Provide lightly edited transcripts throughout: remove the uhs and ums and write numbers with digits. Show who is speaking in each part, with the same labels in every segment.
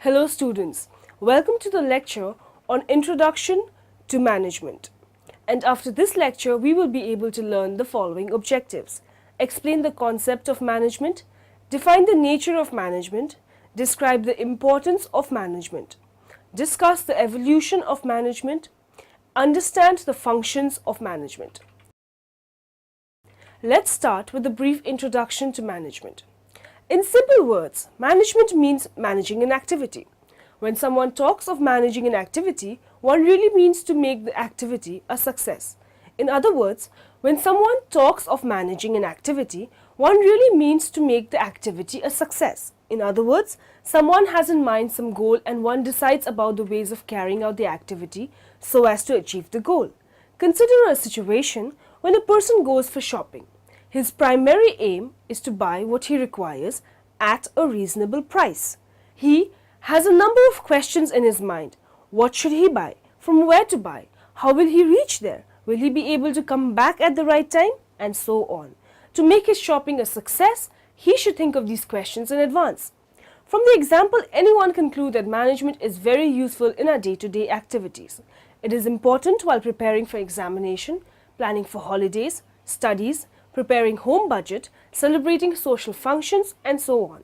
Speaker 1: Hello students, welcome to the lecture on Introduction to Management. And after this lecture, we will be able to learn the following objectives. Explain the concept of management, define the nature of management, describe the importance of management, discuss the evolution of management, understand the functions of management. Let's start with a brief introduction to management. In simple words, management means managing an activity. When someone talks of managing an activity, one really means to make the activity a success. In other words, when someone talks of managing an activity, one really means to make the activity a success. In other words, someone has in mind some goal and one decides about the ways of carrying out the activity so as to achieve the goal. Consider a situation when a person goes for shopping. His primary aim is to buy what he requires at a reasonable price. He has a number of questions in his mind. What should he buy? From where to buy? How will he reach there? Will he be able to come back at the right time? And so on. To make his shopping a success, he should think of these questions in advance. From the example, anyone can conclude that management is very useful in our day-to-day activities. It is important while preparing for examination, planning for holidays, studies, preparing home budget, celebrating social functions, and so on.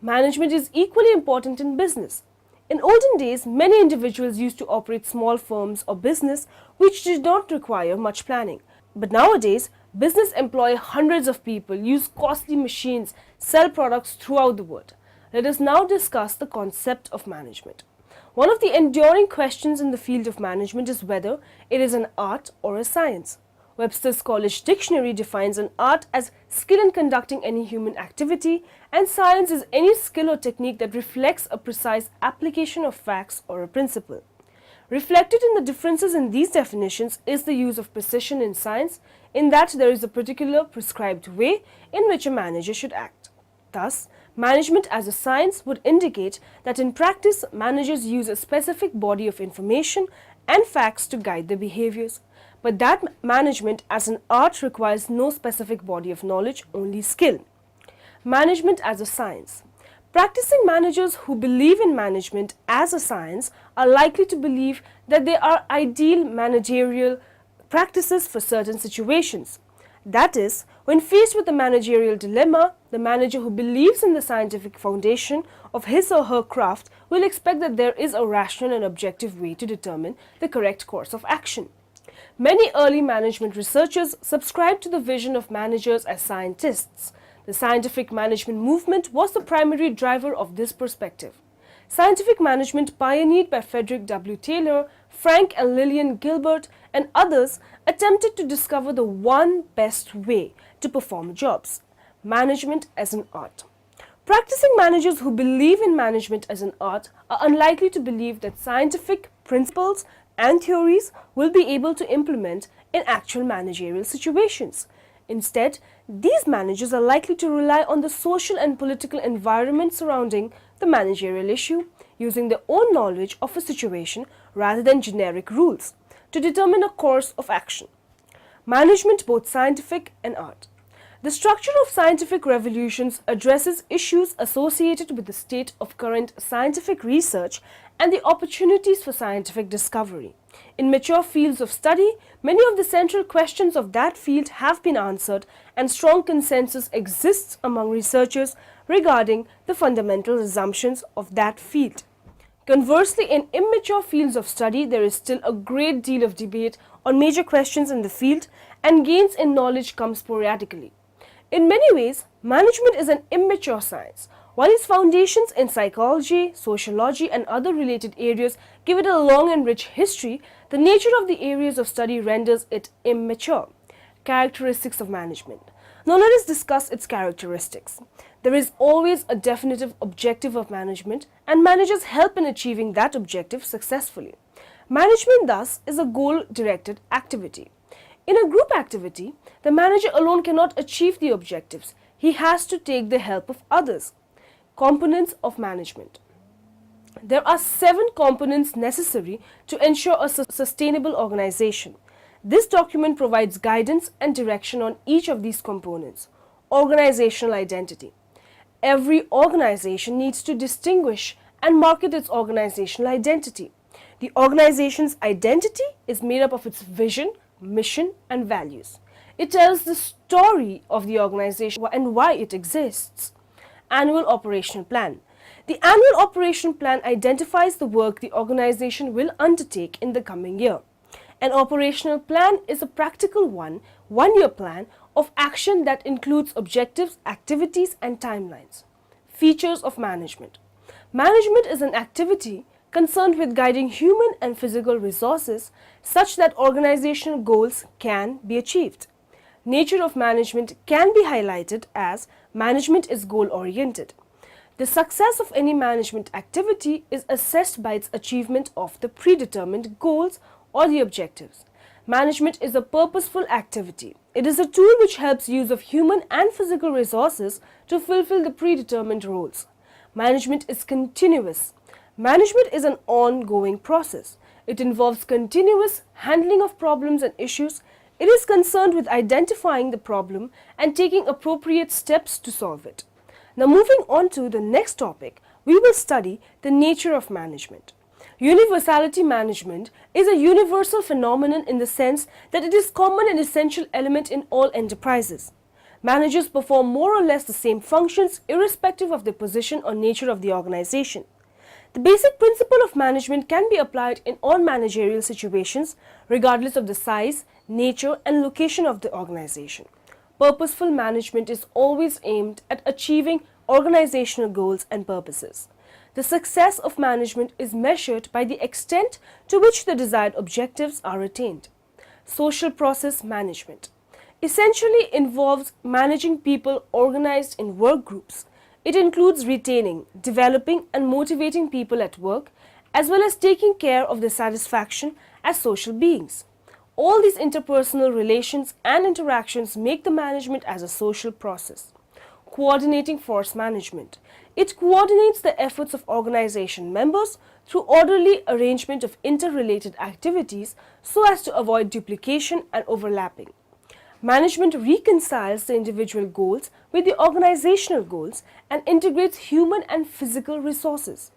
Speaker 1: Management is equally important in business. In olden days, many individuals used to operate small firms or business which did not require much planning. But nowadays, business employ hundreds of people, use costly machines, sell products throughout the world. Let us now discuss the concept of management. One of the enduring questions in the field of management is whether it is an art or a science. Webster's College Dictionary defines an art as skill in conducting any human activity, and science is any skill or technique that reflects a precise application of facts or a principle. Reflected in the differences in these definitions is the use of precision in science, in that there is a particular prescribed way in which a manager should act. Thus, management as a science would indicate that in practice, managers use a specific body of information and facts to guide their behaviors. But that management as an art requires no specific body of knowledge, only skill. Management as a science. Practicing managers who believe in management as a science are likely to believe that there are ideal managerial practices for certain situations. That is, when faced with a managerial dilemma, the manager who believes in the scientific foundation of his or her craft will expect that there is a rational and objective way to determine the correct course of action. Many early management researchers subscribed to the vision of managers as scientists. The scientific management movement was the primary driver of this perspective. Scientific management, pioneered by Frederick W. Taylor, Frank and Lillian Gilbert, and others, attempted to discover the one best way to perform jobs: management as an art. Practicing managers who believe in management as an art are unlikely to believe that scientific principles and theories will be able to implement in actual managerial situations. Instead, these managers are likely to rely on the social and political environment surrounding the managerial issue, using their own knowledge of a situation rather than generic rules, to determine a course of action. Management, both scientific and art. The structure of scientific revolutions addresses issues associated with the state of current scientific research and the opportunities for scientific discovery. In mature fields of study, many of the central questions of that field have been answered, and strong consensus exists among researchers regarding the fundamental assumptions of that field. Conversely, in immature fields of study, there is still a great deal of debate on major questions in the field, and gains in knowledge come sporadically. In many ways, management is an immature science. While its foundations in psychology, sociology, and other related areas give it a long and rich history, the nature of the areas of study renders it immature. Characteristics of management. Now let us discuss its characteristics. There is always a definitive objective of management, and managers help in achieving that objective successfully. Management, thus, is a goal-directed activity. In a group activity, the manager alone cannot achieve the objectives. He has to take the help of others. Components of management. There are 7 components necessary to ensure a sustainable organization. This document provides guidance and direction on each of these components. Organizational identity. Every organization needs to distinguish and market its organizational identity. The organization's identity is made up of its vision, mission, and values. It tells the story of the organization and why it exists. Annual Operational Plan. The Annual Operation Plan identifies the work the organization will undertake in the coming year. An operational plan is a practical one-year plan of action that includes objectives, activities, and timelines. Features of management. Management is an activity concerned with guiding human and physical resources such that organizational goals can be achieved. Nature of management can be highlighted as management is goal-oriented. The success of any management activity is assessed by its achievement of the predetermined goals or the objectives. Management is a purposeful activity. It is a tool which helps use of human and physical resources to fulfill the predetermined roles. Management is continuous. Management is an ongoing process. It involves continuous handling of problems and issues. It is concerned with identifying the problem and taking appropriate steps to solve it. Now moving on to the next topic, we will study the nature of management. Universality management is a universal phenomenon in the sense that it is common and essential element in all enterprises. Managers perform more or less the same functions irrespective of the position or nature of the organization. The basic principle of management can be applied in all managerial situations regardless of the size, nature, and location of the organization. Purposeful management is always aimed at achieving organizational goals and purposes. The success of management is measured by the extent to which the desired objectives are attained. Social process management essentially involves managing people organized in work groups. It includes retaining, developing, and motivating people at work, as well as taking care of their satisfaction as social beings. All these interpersonal relations and interactions make the management as a social process. Coordinating force management. It coordinates the efforts of organization members through orderly arrangement of interrelated activities so as to avoid duplication and overlapping. Management reconciles the individual goals with the organizational goals and integrates human and physical resources.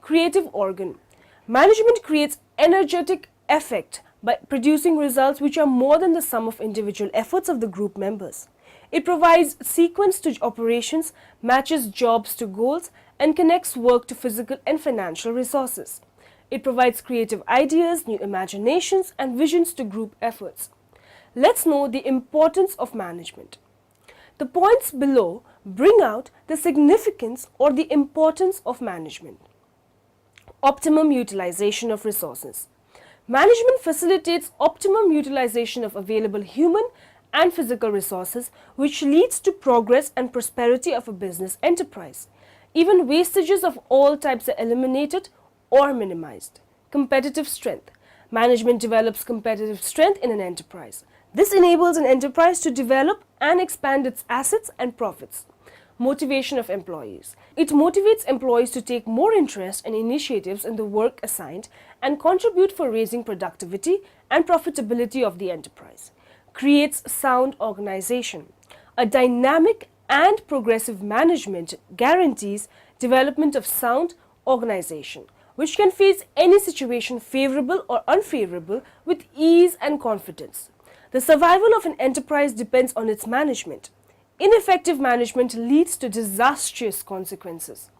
Speaker 1: Creative organ. Management creates energetic effect by producing results which are more than the sum of individual efforts of the group members. It provides sequence to operations, matches jobs to goals, and connects work to physical and financial resources. It provides creative ideas, new imaginations, and visions to group efforts. Let's know the importance of management. The points below bring out the significance or the importance of management. Optimum utilization of resources. Management facilitates optimum utilization of available human and physical resources, which leads to progress and prosperity of a business enterprise. Even wastages of all types are eliminated or minimized. Competitive strength. Management develops competitive strength in an enterprise. This enables an enterprise to develop and expand its assets and profits. Motivation of employees. It motivates employees to take more interest and initiatives in the work assigned and contribute for raising productivity and profitability of the enterprise. Creates sound organization. A dynamic and progressive management guarantees development of sound organization, which can face any situation favorable or unfavorable with ease and confidence. The survival of an enterprise depends on its management. Ineffective management leads to disastrous consequences.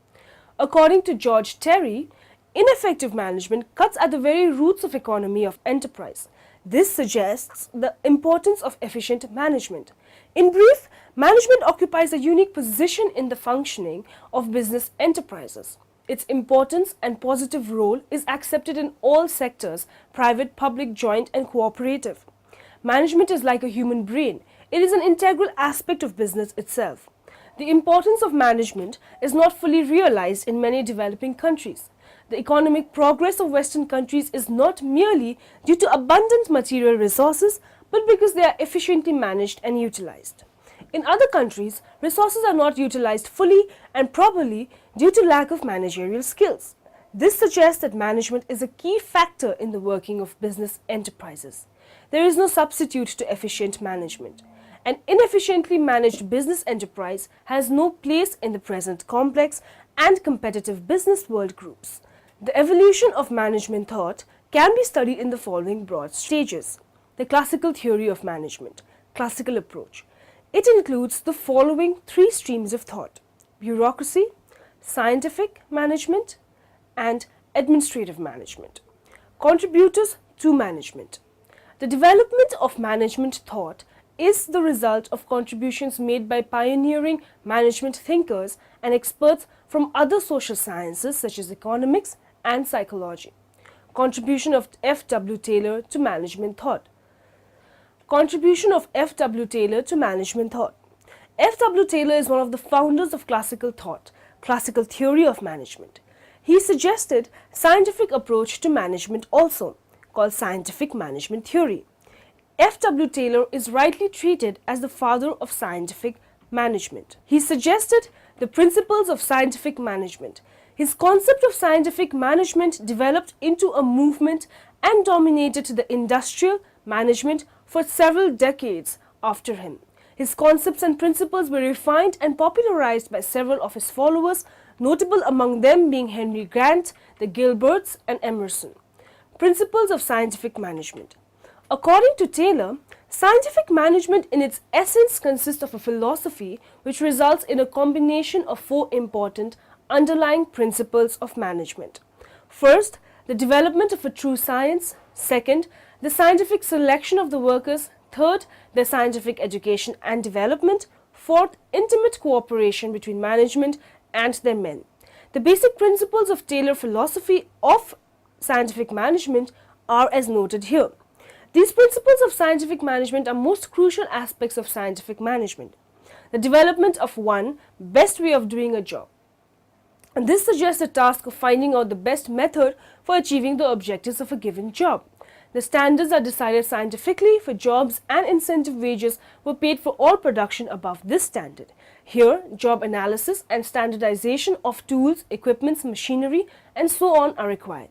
Speaker 1: According to George Terry, ineffective management cuts at the very roots of economy of enterprise. This suggests the importance of efficient management. In brief, management occupies a unique position in the functioning of business enterprises. Its importance and positive role is accepted in all sectors, private, public, joint, and cooperative. Management is like a human brain. It is an integral aspect of business itself. The importance of management is not fully realized in many developing countries. The economic progress of Western countries is not merely due to abundant material resources, but because they are efficiently managed and utilized. In other countries, resources are not utilized fully and properly due to lack of managerial skills. This suggests that management is a key factor in the working of business enterprises. There is no substitute to efficient management. An inefficiently managed business enterprise has no place in the present complex and competitive business world groups. The evolution of management thought can be studied in the following broad stages. The classical theory of management, classical approach. It includes the following three streams of thought: bureaucracy, scientific management, and administrative management. Contributors to management. The development of management thought is the result of contributions made by pioneering management thinkers and experts from other social sciences such as economics and psychology. Contribution of F. W. Taylor to management thought. Contribution of F. W. Taylor to management thought. F. W. Taylor is one of the founders of classical thought, classical theory of management. He suggested scientific approach to management also, called scientific management theory. F. W. Taylor is rightly treated as the father of scientific management. He suggested the principles of scientific management. His concept of scientific management developed into a movement and dominated the industrial management for several decades after him. His concepts and principles were refined and popularized by several of his followers, notable among them being Henry Grant, the Gilberts, and Emerson. Principles of scientific management. According to Taylor, scientific management in its essence consists of a philosophy which results in a combination of four important underlying principles of management. First, the development of a true science. Second, the scientific selection of the workers. Third, their scientific education and development. Fourth, intimate cooperation between management and their men. The basic principles of Taylor philosophy of scientific management are as noted here. These principles of scientific management are most crucial aspects of scientific management. The development of one best way of doing a job. And this suggests the task of finding out the best method for achieving the objectives of a given job. The standards are decided scientifically for jobs, and incentive wages were paid for all production above this standard. Here, job analysis and standardization of tools, equipments, machinery, and so on are required.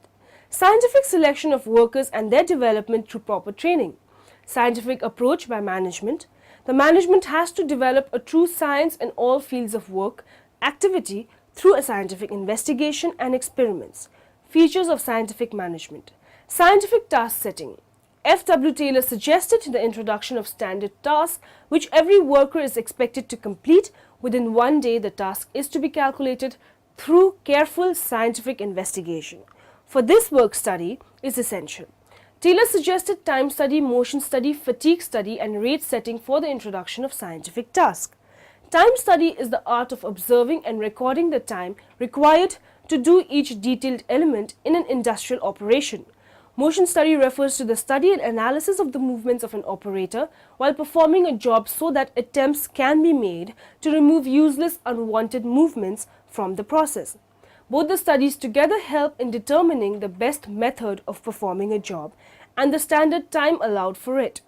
Speaker 1: Scientific selection of workers and their development through proper training. Scientific approach by management. The management has to develop a true science in all fields of work, activity through a scientific investigation and experiments. Features of scientific management. Scientific task setting. F. W. Taylor suggested the introduction of standard tasks which every worker is expected to complete within one day. The task is to be calculated through careful scientific investigation. For this work study is essential. Taylor suggested time study, motion study, fatigue study, and rate setting for the introduction of scientific tasks. Time study is the art of observing and recording the time required to do each detailed element in an industrial operation. Motion study refers to the study and analysis of the movements of an operator while performing a job so that attempts can be made to remove useless, unwanted movements from the process. Both the studies together help in determining the best method of performing a job and the standard time allowed for it.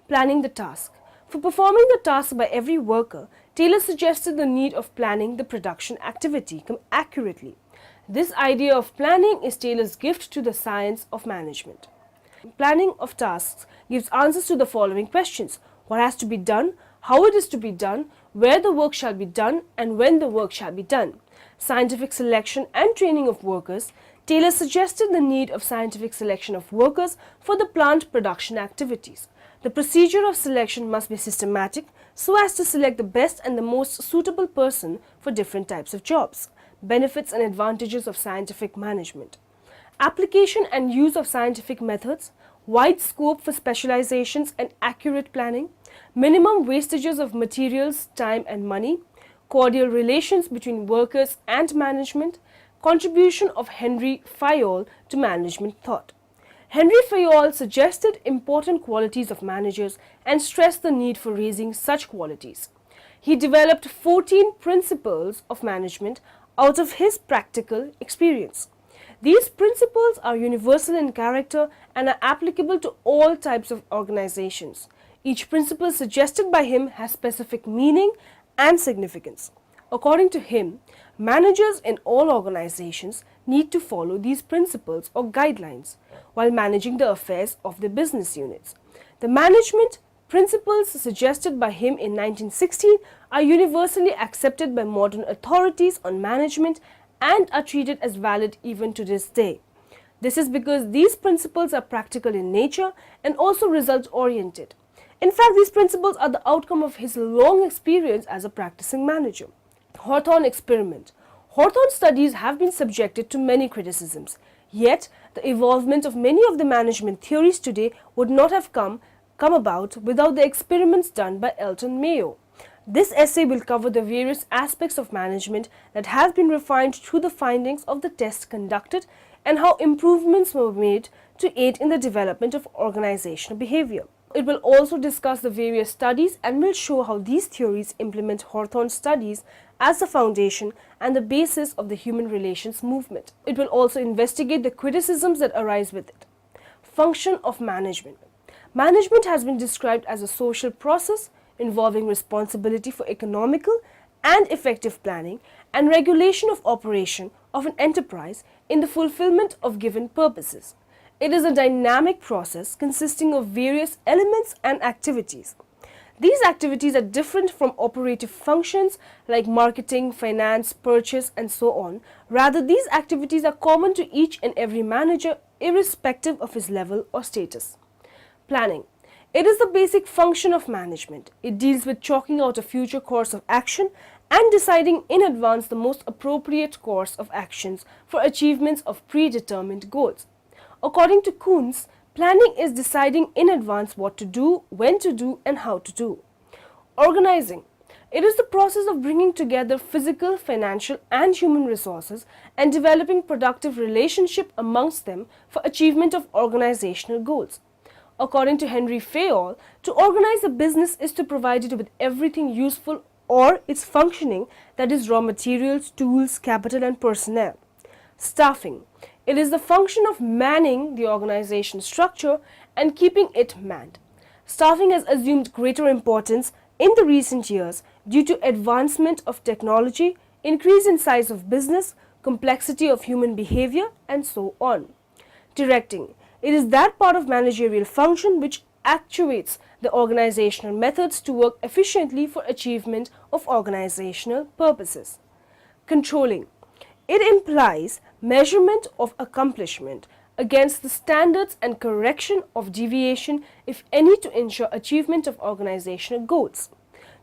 Speaker 1: Planning the task. For performing the task by every worker, Taylor suggested the need of planning the production activity accurately. This idea of planning is Taylor's gift to the science of management. Planning of tasks gives answers to the following questions: what has to be done, how it is to be done, where the work shall be done, and when the work shall be done. Scientific selection and training of workers. Taylor suggested the need of scientific selection of workers for the plant production activities. The procedure of selection must be systematic so as to select the best and the most suitable person for different types of jobs. Benefits and advantages of scientific management. Application and use of scientific methods. Wide scope for specializations and accurate planning. Minimum wastages of materials, time and money. Cordial relations between workers and management. Contribution of Henry Fayol to management thought. Henry Fayol suggested important qualities of managers and stressed the need for raising such qualities. He developed 14 principles of management out of his practical experience. These principles are universal in character and are applicable to all types of organizations. Each principle suggested by him has specific meaning and significance. According to him, managers in all organizations need to follow these principles or guidelines while managing the affairs of the business units. The management principles suggested by him in 1916 are universally accepted by modern authorities on management and are treated as valid even to this day. This is because these principles are practical in nature and also result-oriented. In fact, these principles are the outcome of his long experience as a practicing manager. Hawthorne experiment. Hawthorne studies have been subjected to many criticisms, yet the evolvement of many of the management theories today would not have come about without the experiments done by Elton Mayo. This essay will cover the various aspects of management that have been refined through the findings of the tests conducted and how improvements were made to aid in the development of organizational behavior. It will also discuss the various studies and will show how these theories implement Hawthorne's studies as the foundation and the basis of the human relations movement. It will also investigate the criticisms that arise with it. Function of management. Management has been described as a social process involving responsibility for economical and effective planning and regulation of operation of an enterprise in the fulfillment of given purposes. It is a dynamic process consisting of various elements and activities. These activities are different from operative functions like marketing, finance, purchase, and so on. Rather, these activities are common to each and every manager irrespective of his level or status. Planning. It is the basic function of management. It deals with chalking out a future course of action and deciding in advance the most appropriate course of actions for achievements of predetermined goals. According to Kuhns, planning is deciding in advance what to do, when to do, and how to do. Organizing. It is the process of bringing together physical, financial, and human resources and developing productive relationship amongst them for achievement of organizational goals. According to Henry Fayol, to organize a business is to provide it with everything useful or its functioning, that is raw materials, tools, capital, and personnel. Staffing. It is the function of manning the organization structure and keeping it manned. Staffing has assumed greater importance in the recent years due to advancement of technology, increase in size of business, complexity of human behavior, and so on. Directing. It is that part of managerial function which actuates the organizational methods to work efficiently for achievement of organizational purposes. Controlling. It implies measurement of accomplishment against the standards and correction of deviation, if any, to ensure achievement of organizational goals.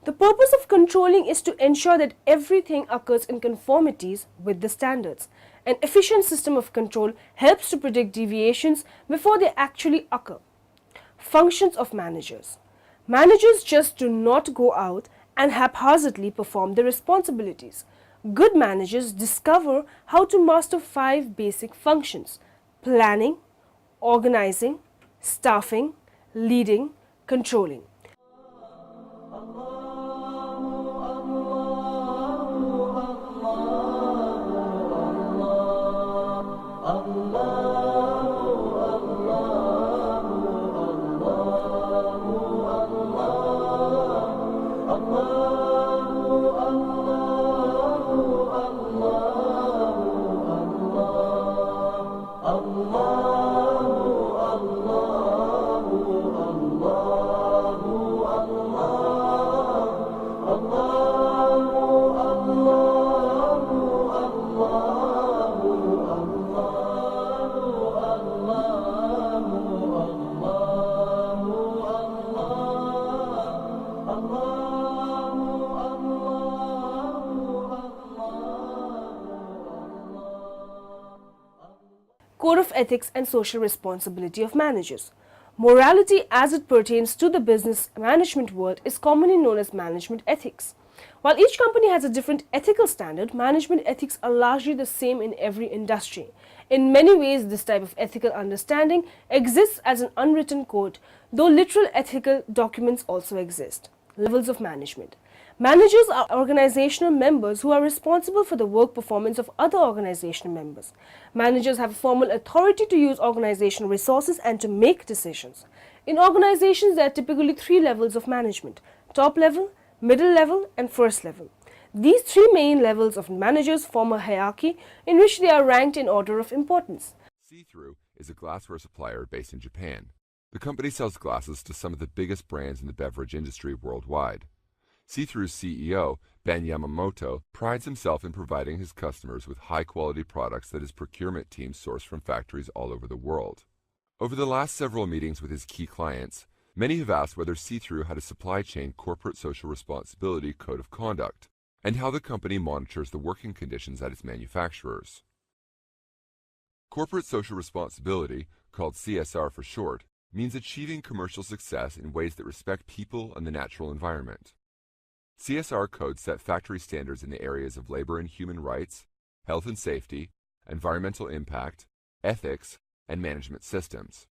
Speaker 1: The purpose of controlling is to ensure that everything occurs in conformities with the standards. An efficient system of control helps to predict deviations before they actually occur. Functions of managers. Managers just do not go out and haphazardly perform their responsibilities. Good managers discover how to master 5 basic functions: planning, organizing, staffing, leading, controlling. Code of ethics and social responsibility of managers. Morality as it pertains to the business management world is commonly known as management ethics. While each company has a different ethical standard, management ethics are largely the same in every industry. In many ways, this type of ethical understanding exists as an unwritten code, though literal ethical documents also exist. Levels of management. Managers are organizational members who are responsible for the work performance of other organizational members. Managers have formal authority to use organizational resources and to make decisions. In organizations, there are typically 3 levels of management: top level, middle level, and first level. These 3 main levels of managers form a hierarchy in which they are ranked in order of importance.
Speaker 2: See-Through is a glassware supplier based in Japan. The company sells glasses to some of the biggest brands in the beverage industry worldwide. See-Through's CEO, Ben Yamamoto, prides himself in providing his customers with high-quality products that his procurement team source from factories all over the world. Over the last several meetings with his key clients, many have asked whether See-Through had a supply chain corporate social responsibility code of conduct, and how the company monitors the working conditions at its manufacturers. Corporate social responsibility, called CSR for short, means achieving commercial success in ways that respect people and the natural environment. CSR codes set factory standards in the areas of labor and human rights, health and safety, environmental impact, ethics, and management systems.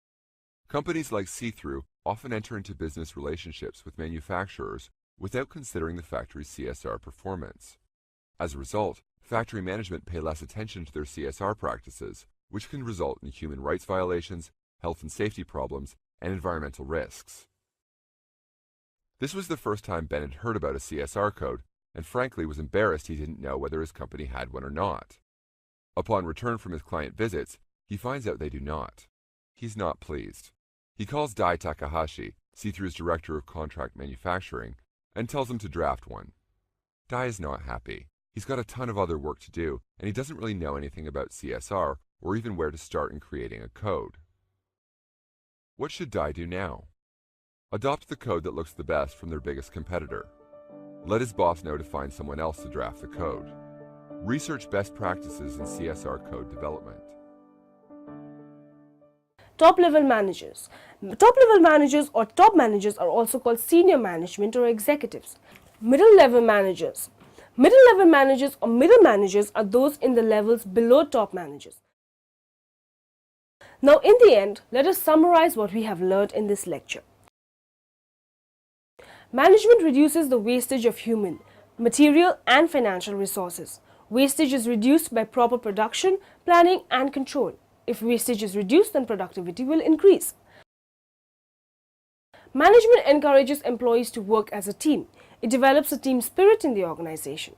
Speaker 2: Companies like See-Through often enter into business relationships with manufacturers without considering the factory's CSR performance. As a result, factory management pay less attention to their CSR practices, which can result in human rights violations, health and safety problems, and environmental risks. This was the first time Ben had heard about a CSR code, and frankly was embarrassed he didn't know whether his company had one or not. Upon return from his client visits, he finds out they do not. He's not pleased. He calls Dai Takahashi, See-Through's director of contract manufacturing, and tells him to draft one. Dai is not happy. He's got a ton of other work to do, and he doesn't really know anything about CSR or even where to start in creating a code. What should Dai do now? Adopt the code that looks the best from their biggest competitor. Let his boss know to find someone else to draft the code. Research best practices in CSR code development.
Speaker 1: Top-level managers. Top-level managers or top managers are also called senior management or executives. Middle-level managers. Middle-level managers or middle managers are those in the levels below top managers. Now, in the end, let us summarize what we have learned in this lecture. Management reduces the wastage of human, material and financial resources. Wastage is reduced by proper production, planning and control. If wastage is reduced, then productivity will increase. Management encourages employees to work as a team. It develops a team spirit in the organization.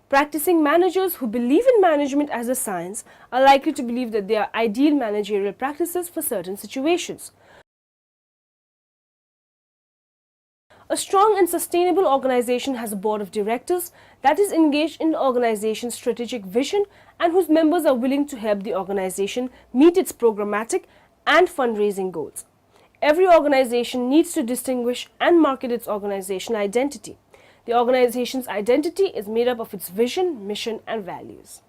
Speaker 1: Practicing managers who believe in management as a science are likely to believe that they are ideal managerial practices for certain situations. A strong and sustainable organization has a board of directors that is engaged in the organization's strategic vision and whose members are willing to help the organization meet its programmatic and fundraising goals. Every organization needs to distinguish and market its organizational identity. The organization's identity is made up of its vision, mission, and values.